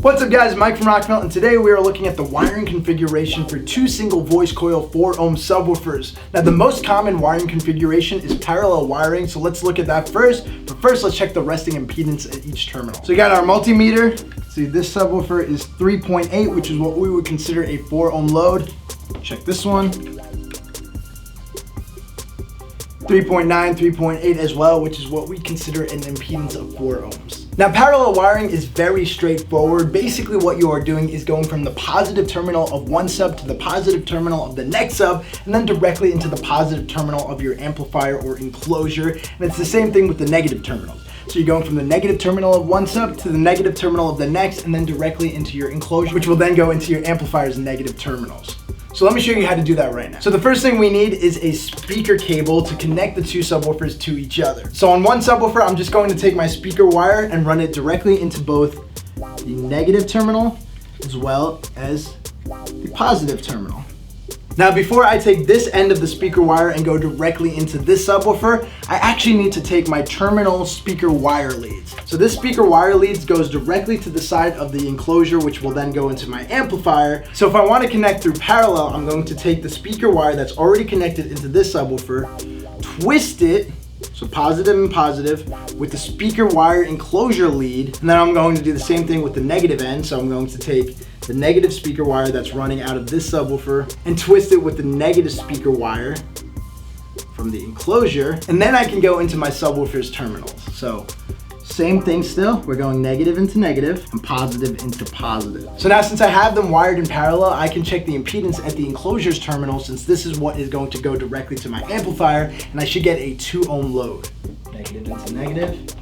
What's up guys, Mike from Rockville, and today we are looking at the wiring configuration for two single voice coil 4 ohm subwoofers. Now the most common wiring configuration is parallel wiring, so let's look at that first. But first let's check the resting impedance at each terminal. So we got our multimeter. See, this subwoofer is 3.8, which is what we would consider a 4 ohm load. Check this one. 3.9, 3.8 as well, which is what we consider an impedance of 4 ohms. Now parallel wiring is very straightforward. Basically what you are doing is going from the positive terminal of one sub to the positive terminal of the next sub, and then directly into the positive terminal of your amplifier or enclosure. And it's the same thing with the negative terminals. So you're going from the negative terminal of one sub to the negative terminal of the next, and then directly into your enclosure, which will then go into your amplifier's negative terminals. So let me show you how to do that right now. So the first thing we need is a speaker cable to connect the two subwoofers to each other. So on one subwoofer, I'm just going to take my speaker wire and run it directly into both the negative terminal as well as the positive terminal. Now before I take this end of the speaker wire and go directly into this subwoofer, I actually need to take my terminal speaker wire leads. So this speaker wire leads goes directly to the side of the enclosure, which will then go into my amplifier. So if I want to connect through parallel, I'm going to take the speaker wire that's already connected into this subwoofer, twist it, so positive and positive, with the speaker wire enclosure lead, and then I'm going to do the same thing with the negative end. So I'm going to take the negative speaker wire that's running out of this subwoofer and twist it with the negative speaker wire from the enclosure, and then I can go into my subwoofer's terminals. So same thing still, we're going negative into negative and positive into positive. So now since I have them wired in parallel, I can check the impedance at the enclosure's terminal, since this is what is going to go directly to my amplifier, and I should get a 2 ohm load. Negative into negative.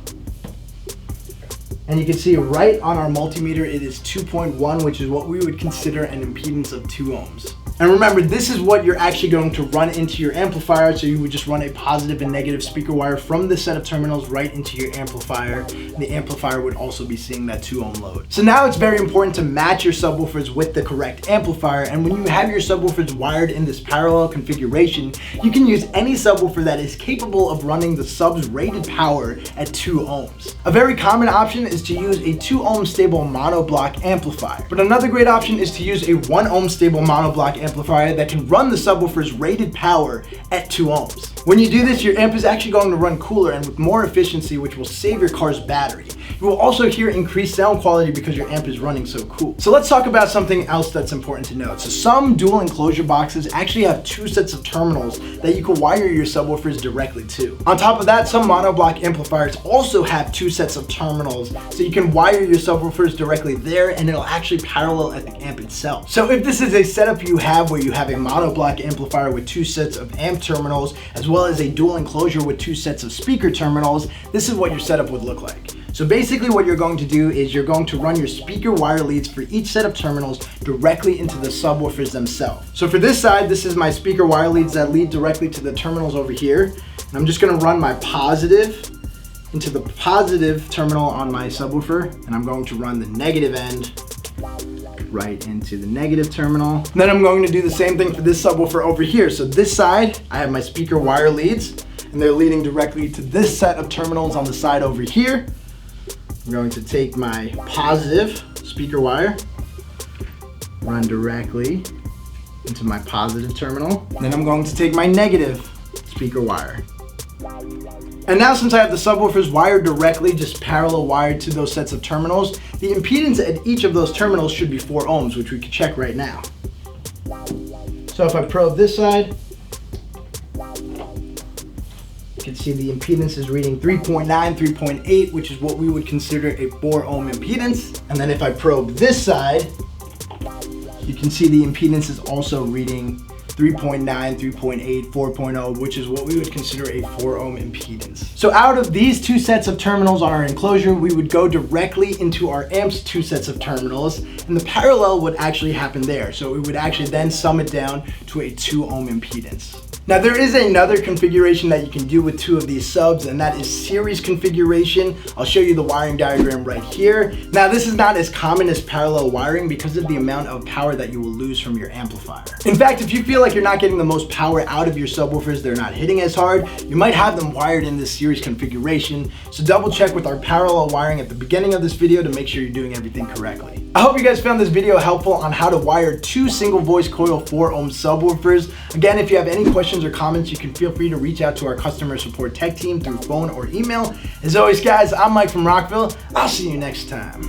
And you can see right on our multimeter, it is 2.1, which is what we would consider an impedance of 2 ohms. And remember, this is what you're actually going to run into your amplifier. So you would just run a positive and negative speaker wire from this set of terminals right into your amplifier. And the amplifier would also be seeing that 2 ohm load. So now it's very important to match your subwoofers with the correct amplifier. And when you have your subwoofers wired in this parallel configuration, you can use any subwoofer that is capable of running the sub's rated power at 2 ohms. A very common option is to use a 2 ohm stable monoblock amplifier. But another great option is to use a 1 ohm stable monoblock amplifier that can run the subwoofer's rated power at 2 ohms. When you do this, your amp is actually going to run cooler and with more efficiency, which will save your car's battery. You will also hear increased sound quality because your amp is running so cool. So let's talk about something else that's important to note. So some dual enclosure boxes actually have 2 sets of terminals that you can wire your subwoofers directly to. On top of that, some monoblock amplifiers also have 2 sets of terminals, so you can wire your subwoofers directly there and it'll actually parallel at the amp itself. So if this is a setup you have where you have a monoblock amplifier with 2 sets of amp terminals, as well as a dual enclosure with 2 sets of speaker terminals, this is what your setup would look like. So basically what you're going to do is you're going to run your speaker wire leads for each set of terminals directly into the subwoofers themselves. So for this side, this is my speaker wire leads that lead directly to the terminals over here. And I'm just gonna run my positive into the positive terminal on my subwoofer, and I'm going to run the negative end right into the negative terminal. And then I'm going to do the same thing for this subwoofer over here. So this side, I have my speaker wire leads, and they're leading directly to this set of terminals on the side over here. I'm going to take my positive speaker wire, run directly into my positive terminal. And then I'm going to take my negative speaker wire. And now since I have the subwoofers wired directly, just parallel wired to those sets of terminals, the impedance at each of those terminals should be 4 ohms, which we can check right now. So if I probe this side, you can see the impedance is reading 3.9, 3.8, which is what we would consider a 4 ohm impedance. And then if I probe this side, you can see the impedance is also reading 3.9, 3.8, 4.0, which is what we would consider a 4 ohm impedance. So out of these 2 sets of terminals on our enclosure, we would go directly into our amp's 2 sets of terminals, and the parallel would actually happen there. So it would actually then sum it down to a 2 ohm impedance. Now there is another configuration that you can do with two of these subs, and that is series configuration. I'll show you the wiring diagram right here. Now this is not as common as parallel wiring because of the amount of power that you will lose from your amplifier. In fact, if you feel like you're not getting the most power out of your subwoofers, they're not hitting as hard, you might have them wired in this series configuration. So double check with our parallel wiring at the beginning of this video to make sure you're doing everything correctly. I hope you guys found this video helpful on how to wire two single voice coil 4 ohm subwoofers. Again, if you have any questions or comments, you can feel free to reach out to our customer support tech team through phone or email. As always guys, I'm Mike from Rockville. I'll see you next time.